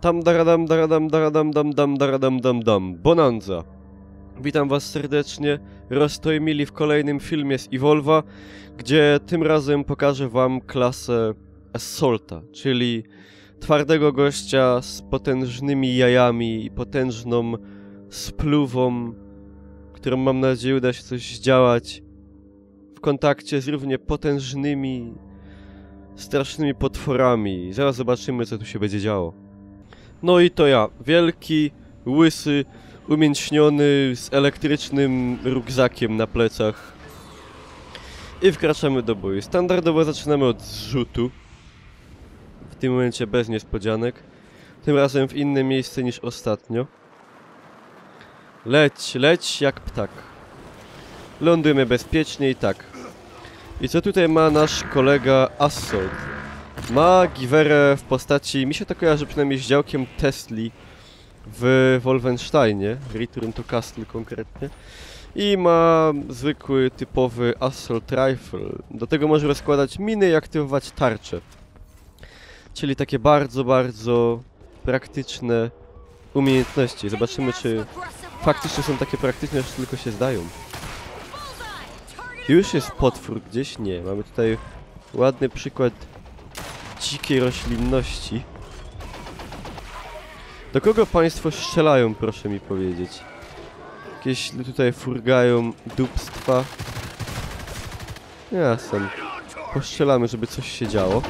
Tam daradam, daradam, daradam, dam, dam, daradam, dam, dam. Bonanza. Witam was serdecznie. Rozstojmili w kolejnym filmie z Evolve'a, gdzie tym razem pokażę wam klasę Assaulta, czyli twardego gościa z potężnymi jajami i potężną spluwą, którą mam nadzieję uda się coś zdziałać w kontakcie z równie potężnymi, strasznymi potworami. Zaraz zobaczymy, co tu się będzie działo. No i to ja, wielki, łysy, umięśniony, z elektrycznym rukzakiem na plecach. I wkraczamy do boju. Standardowo zaczynamy od zrzutu. W tym momencie bez niespodzianek. Tym razem w inne miejsce niż ostatnio. Leć, leć jak ptak. Lądujemy bezpiecznie i tak. I co tutaj ma nasz kolega Assault? Ma giwerę w postaci, mi się to kojarzy przynajmniej z działkiem Tesli w Wolfensteinie, Return to Castle konkretnie. I ma zwykły, typowy Assault Rifle. Do tego może rozkładać miny i aktywować tarcze. Czyli takie bardzo, bardzo praktyczne umiejętności. Zobaczymy, czy faktycznie są takie praktyczne, czy tylko się zdają. Już jest potwór gdzieś? Nie. Mamy tutaj ładny przykład dzikiej roślinności. Do kogo państwo strzelają, proszę mi powiedzieć? Jakieś tutaj furgają dupstwa. Jasne. Postrzelamy, żeby coś się działo.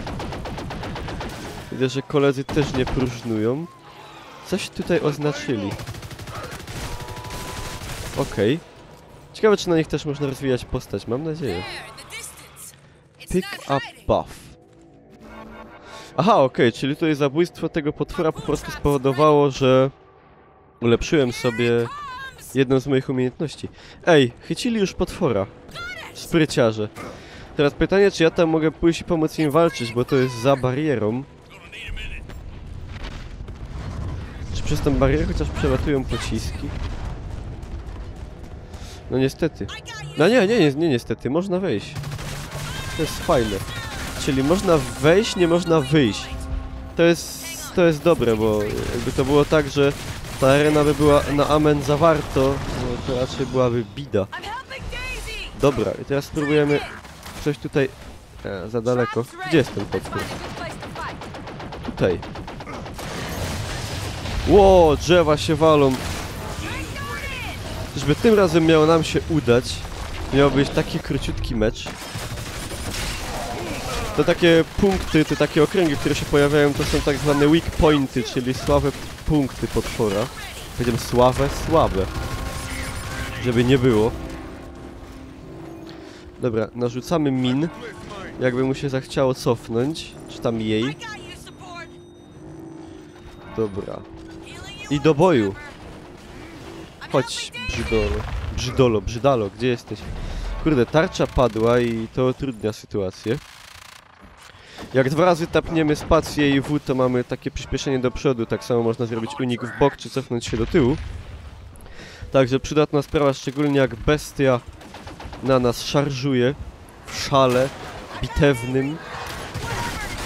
Widzę, że koledzy też nie próżnują. Coś tutaj oznaczyli. Okej. Ciekawe, czy na nich też można rozwijać postać, mam nadzieję. Pick up buff. Aha, okej, czyli tutaj zabójstwo tego potwora po prostu spowodowało, że ulepszyłem sobie jedną z moich umiejętności. Ej, chycili już potwora. Spryciarze. Teraz pytanie, czy ja tam mogę pójść i pomóc im walczyć, bo to jest za barierą. Czy przez tą barierę chociaż przelatują pociski? No niestety. No nie niestety, można wejść. To jest fajne. Czyli można wejść, nie można wyjść. To jest dobre, bo jakby to było tak, że ta arena by była na amen zawarto, no to raczej byłaby bida. Dobra, i teraz spróbujemy coś tutaj... za daleko. Gdzie jest ten potwór? Tutaj. Ło, drzewa się walą. Czyżby tym razem miało nam się udać. Miał być taki króciutki mecz. To takie punkty, te takie okręgi, które się pojawiają, to są tak zwane weak pointy, czyli słabe punkty potwora. Powiedziałem słabe. Żeby nie było. Dobra, narzucamy min. Jakby mu się zachciało cofnąć. Czy tam jej. Dobra. I do boju. Chodź, brzydalo, gdzie jesteś? Kurde, tarcza padła i to utrudnia sytuację. Jak dwa razy tapniemy spację i W, to mamy takie przyspieszenie do przodu. Tak samo można zrobić unik w bok, czy cofnąć się do tyłu. Także przydatna sprawa, szczególnie jak bestia na nas szarżuje w szale bitewnym.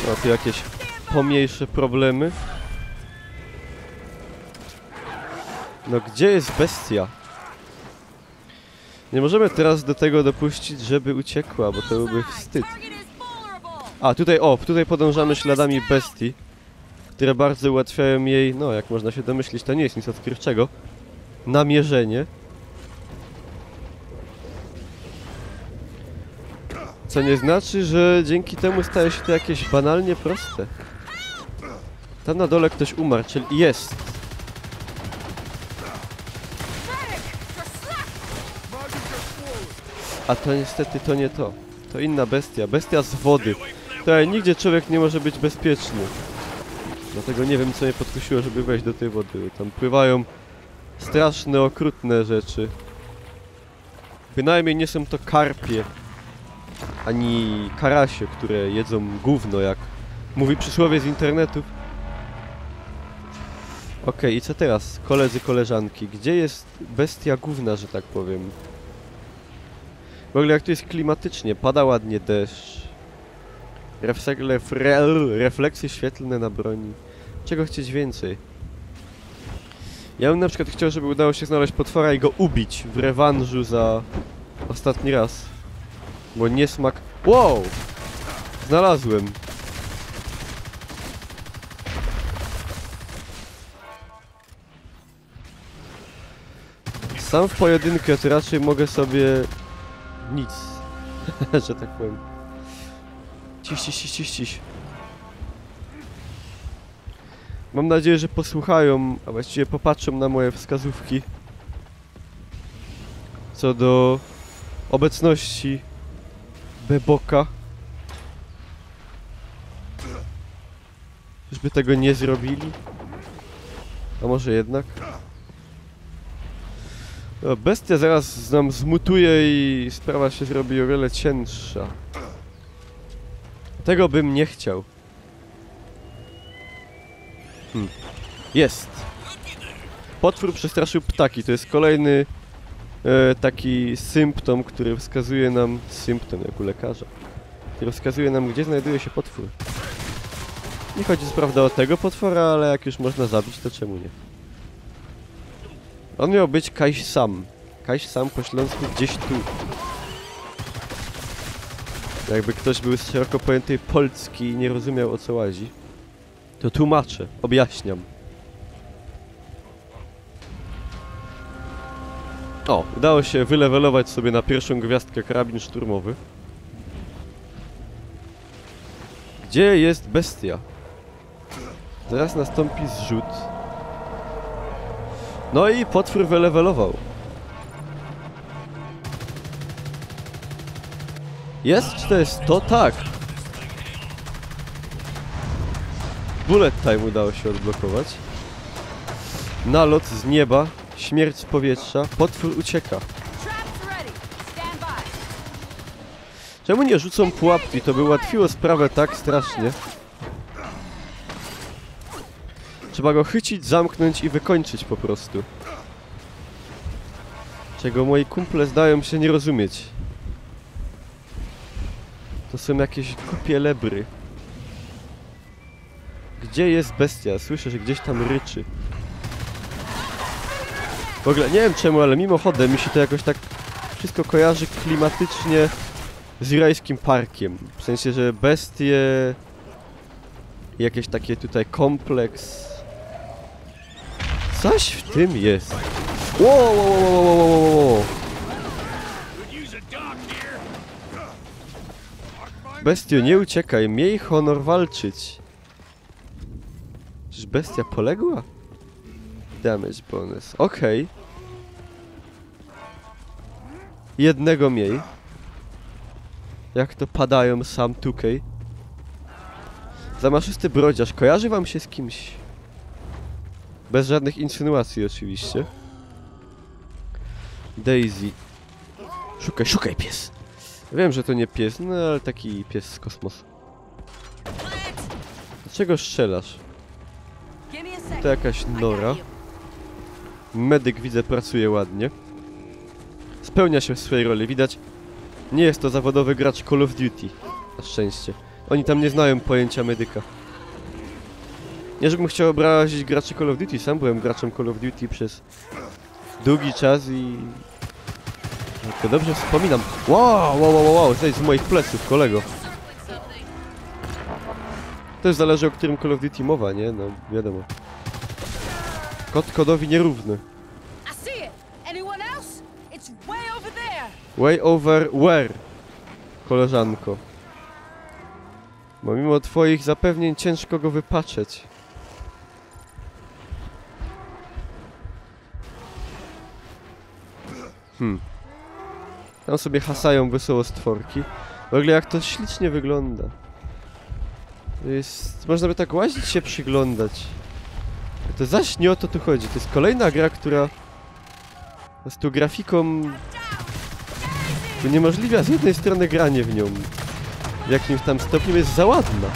No tu jakieś pomniejsze problemy. No gdzie jest bestia? Nie możemy teraz do tego dopuścić, żeby uciekła, bo to byłby wstyd. A, tutaj podążamy śladami bestii, które bardzo ułatwiają jej, no jak można się domyślić, to nie jest nic odkrywczego, namierzenie. Co nie znaczy, że dzięki temu staje się to jakieś banalnie proste. Tam na dole ktoś umarł, czyli jest. A to niestety to nie to. To inna bestia. Bestia z wody. Tutaj nigdzie człowiek nie może być bezpieczny. Dlatego nie wiem, co mnie podkusiło, żeby wejść do tej wody. Tam pływają straszne, okrutne rzeczy. Bynajmniej nie są to karpie. Ani karasie, które jedzą gówno, jak mówi przysłowie z internetu. Okej, i co teraz? Koledzy, koleżanki. Gdzie jest bestia gówna, że tak powiem? W ogóle jak tu jest klimatycznie, pada ładnie deszcz. Refleksje świetlne na broni. Czego chcieć więcej? Ja bym na przykład chciał, żeby udało się znaleźć potwora i go ubić w rewanżu za ostatni raz. Bo niesmak... Wow! Znalazłem. Sam w pojedynkę to raczej mogę sobie... nic. Że tak powiem. Ciś. Mam nadzieję, że posłuchają, a właściwie popatrzą na moje wskazówki co do obecności Beboka. Czyżby tego nie zrobili? A może jednak? No, bestia zaraz nam zmutuje i sprawa się zrobi o wiele cięższa. Tego bym nie chciał. Jest! Potwór przestraszył ptaki. To jest kolejny taki symptom, który wskazuje nam... Symptom jak u lekarza. Który wskazuje nam, gdzie znajduje się potwór. Nie chodzi co prawda o tego potwora, ale jak już można zabić, to czemu nie? On miał być Kaiś Sam. Kaiś Sam po śląsku gdzieś tu. Jakby ktoś był z szeroko pojętej Polski i nie rozumiał, o co łazi, to tłumaczę, objaśniam. O, udało się wylewelować sobie na pierwszą gwiazdkę karabin szturmowy. Gdzie jest bestia? Zaraz nastąpi zrzut. No i potwór wylewelował. Jest? Czy to jest to? Tak! Bullet time udało się odblokować. Nalot z nieba, śmierć z powietrza, potwór ucieka. Czemu nie rzucą pułapki? To by ułatwiło sprawę tak strasznie. Trzeba go chycić, zamknąć i wykończyć po prostu. Czego moi kumple zdają się nie rozumieć. To są jakieś głupie lebry. Gdzie jest bestia? Słyszę, że gdzieś tam ryczy. W ogóle nie wiem czemu, ale mimochodem mi się to jakoś tak wszystko kojarzy klimatycznie z Jurajskim Parkiem. W sensie, że bestie... Jakieś takie tutaj kompleks... Coś w tym jest. Wow. Bestio, nie uciekaj, miej honor walczyć. Czyż bestia poległa? Damage bonus, okej. Jednego mniej. Jak to padają sam tukej. Zamaszysty brodziarz, kojarzy wam się z kimś? Bez żadnych insynuacji oczywiście. Daisy. Szukaj pies. Wiem, że to nie pies, no ale taki pies z kosmosu. Dlaczego strzelasz? To jakaś nora. Medyk, widzę, pracuje ładnie. Spełnia się w swojej roli, widać. Nie jest to zawodowy gracz Call of Duty. Na szczęście. Oni tam nie znają pojęcia medyka. Nie żebym chciał obrazić graczy Call of Duty, sam byłem graczem Call of Duty przez długi czas i... To dobrze wspominam. Wow, zejdź z moich pleców, kolego. Też zależy, o którym Call of Duty mowa, nie? No, wiadomo. Kod kodowi nierówny. Way over where? Koleżanko. Bo mimo twoich zapewnień ciężko go wypatrzeć. Tam sobie hasają wesoło stworki. W ogóle jak to ślicznie wygląda. To jest... Można by tak łazić się przyglądać. To zaś nie o to tu chodzi. To jest kolejna gra, która... Po prostu grafiką... uniemożliwia z jednej strony granie w nią. W jakimś tam stopniu jest za ładna.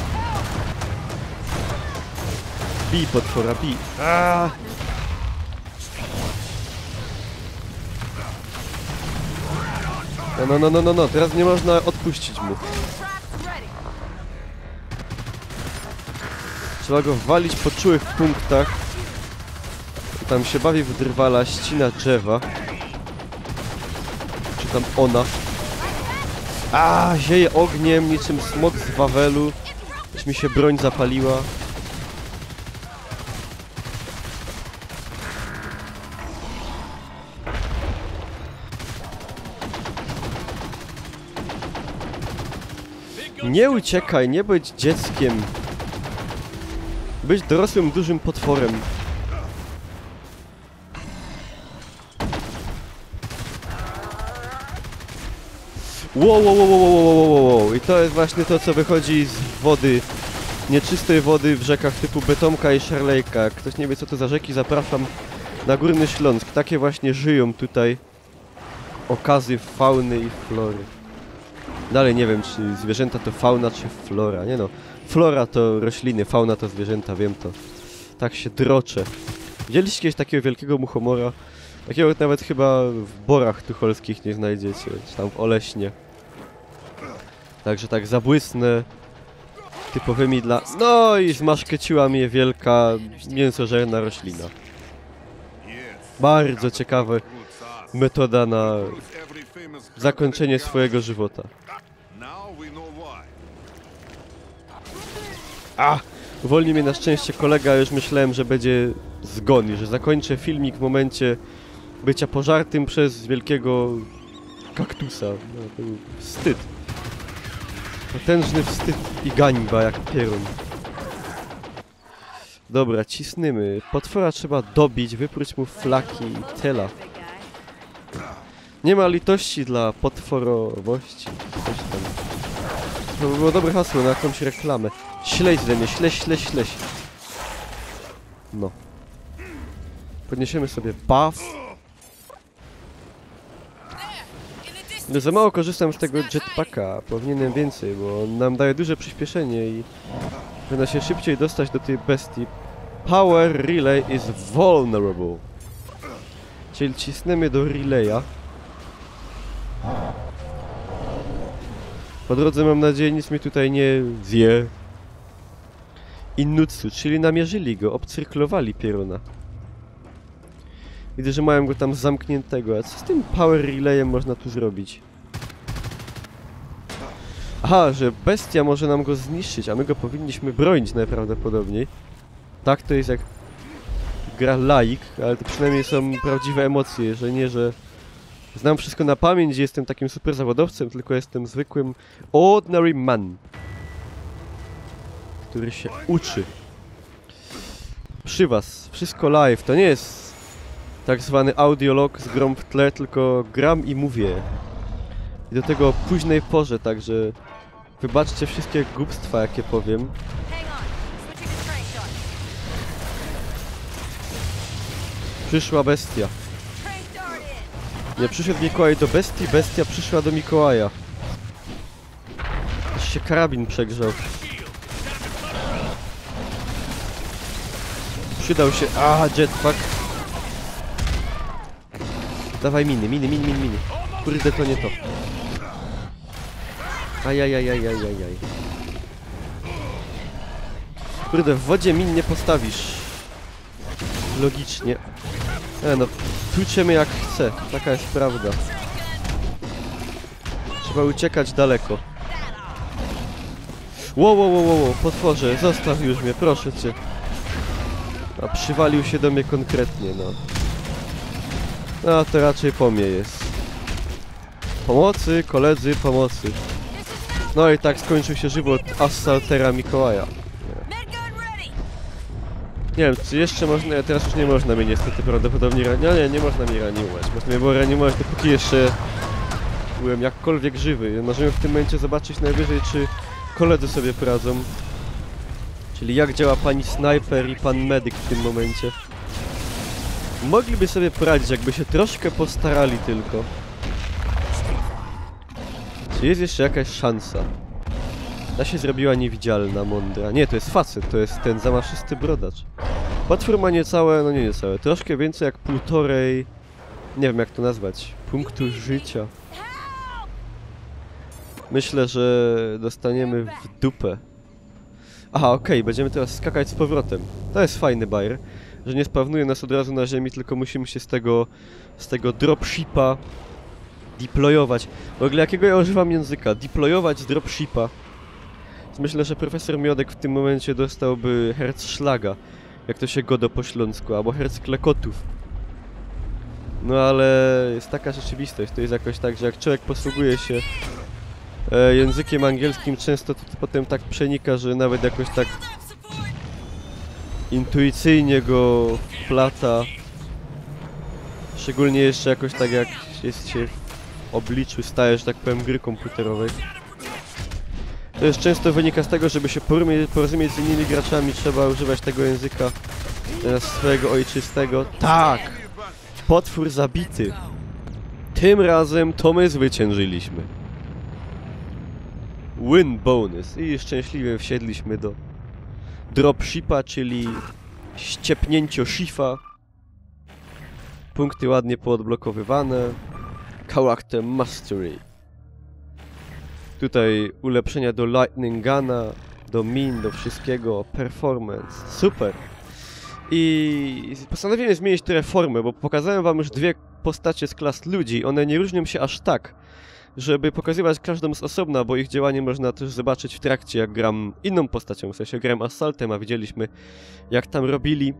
Bij potwora, bij. No, teraz nie można odpuścić mu. Trzeba go walić po czułych punktach. Tam się bawi w drwala, ścina drzewa. Czy tam ona? A, zieje ogniem, niczym smok z Wawelu. Już mi się broń zapaliła. Nie uciekaj, nie bądź dzieckiem. Być dorosłym, dużym potworem. Wow. I to jest właśnie to, co wychodzi z wody. Nieczystej wody w rzekach typu Betomka i Szarlejka. Jak ktoś nie wie, co to za rzeki, zapraszam na Górny Śląsk. Takie właśnie żyją tutaj okazy fauny i flory. Dalej nie wiem, czy zwierzęta to fauna, czy flora. Nie no, flora to rośliny, fauna to zwierzęta, wiem to. Tak się droczę. Widzieliście kiedyś takiego wielkiego muchomora? Takiego nawet chyba w borach tucholskich nie znajdziecie, czy tam w Oleśnie. Także tak zabłysnę typowymi dla... No i zmaszkeciła mnie wielka mięsożerna roślina. Bardzo ciekawa metoda na zakończenie swojego żywota. A! Uwolni mnie na szczęście kolega, już myślałem, że będzie zgon i że zakończę filmik w momencie bycia pożartym przez wielkiego kaktusa. No, to był wstyd. Potężny wstyd i gańba jak pierun. Dobra, cisnymy. Potwora trzeba dobić, wypróć mu flaki i tela. Nie ma litości dla potworowości. Coś tam. To by było dobre hasło na jakąś reklamę. Śleź ze mnie, śleź. No. Podniesiemy sobie buff. No, za mało korzystam z tego jetpacka. Powinienem więcej, bo on nam daje duże przyspieszenie i powinno się szybciej dostać do tej bestii. Power relay is vulnerable. Czyli cisnemy do relaya. Po drodze, mam nadzieję, nic mi tutaj nie zje. Innutsu, czyli namierzyli go, obcyrklowali pieruna. Widzę, że mają go tam zamkniętego, a co z tym power relayem można tu zrobić? Aha, że bestia może nam go zniszczyć, a my go powinniśmy bronić najprawdopodobniej. Tak to jest jak gra laik, ale to przynajmniej są prawdziwe emocje, że nie, że znam wszystko na pamięć, jestem takim super zawodowcem, tylko jestem zwykłym ordinary man, który się uczy. Przy was, wszystko live, to nie jest tak zwany audiolog z grą w tle, tylko gram i mówię. I do tego o późnej porze, także wybaczcie wszystkie głupstwa, jakie powiem. Przyszła bestia. Nie przyszedł Mikołaj do bestii, bestia przyszła do Mikołaja. Aż się karabin przegrzał. Przydał się... A, jetpack. Dawaj miny. Kurde, to nie to. Ajajajajajajaj. Kurde, w wodzie min nie postawisz. Logicznie. No, tłuczemy jak chce. Taka jest prawda. Trzeba uciekać daleko. Wow, potworze, zostaw już mnie, proszę cię. A przywalił się do mnie konkretnie, no. No, to raczej po mnie jest. Pomocy, koledzy, pomocy. No i tak skończył się żywot Assaltera Mikołaja. Nie wiem, czy jeszcze można... Teraz już nie można mnie niestety prawdopodobnie nie można mnie reanimować. Można mnie było reanimować, dopóki jeszcze byłem jakkolwiek żywy. Możemy w tym momencie zobaczyć najwyżej, czy koledzy sobie poradzą. Czyli jak działa pani snajper i pan medyk w tym momencie. Mogliby sobie poradzić, jakby się troszkę postarali tylko. Czy jest jeszcze jakaś szansa? Ta się zrobiła niewidzialna, mądra. Nie, to jest facet, to jest ten zamaszysty brodacz. Potwór ma niecałe, no nie niecałe, troszkę więcej jak półtorej... Nie wiem jak to nazwać. Punktu życia. Myślę, że dostaniemy w dupę. Aha, okej, będziemy teraz skakać z powrotem. To jest fajny bajer, że nie spawnuje nas od razu na ziemi, tylko musimy się z tego dropshipa deployować. W ogóle jakiego ja używam języka? Deployować z dropshipa. Myślę, że profesor Miodek w tym momencie dostałby Herzschlaga, jak to się godo po śląsku, albo Herzklekotów. No ale jest taka rzeczywistość, to jest jakoś tak, że jak człowiek posługuje się językiem angielskim, często to potem tak przenika, że nawet jakoś tak intuicyjnie go wplata. Szczególnie jeszcze jakoś tak jak jest się w obliczu staje, że tak powiem, gry komputerowej. To już często wynika z tego, żeby się porozumieć z innymi graczami, trzeba używać tego języka swojego ojczystego. Tak! Potwór zabity. Tym razem to my zwyciężyliśmy. Win bonus. I szczęśliwie wsiedliśmy do dropshipa, czyli ściepnięcio shifa. Punkty ładnie poodblokowywane. Character Mastery. Tutaj ulepszenia do Lightning Guna, do min, do wszystkiego, performance, super. I postanowiłem zmienić tę formę, bo pokazałem wam już dwie postacie z klas ludzi, one nie różnią się aż tak, żeby pokazywać każdą z osobna, bo ich działanie można też zobaczyć w trakcie, jak gram inną postacią, w sensie gram Assaultem, a widzieliśmy jak tam robili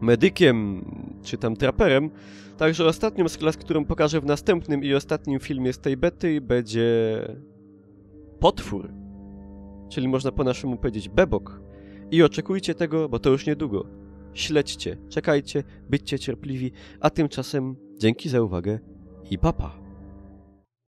medykiem, czy tam traperem. Także ostatnią z klas, którą pokażę w następnym i ostatnim filmie z tej bety, będzie potwór, czyli można po naszemu powiedzieć bebok. I oczekujcie tego, bo to już niedługo. Śledźcie, czekajcie, byćcie cierpliwi, a tymczasem dzięki za uwagę i pa pa.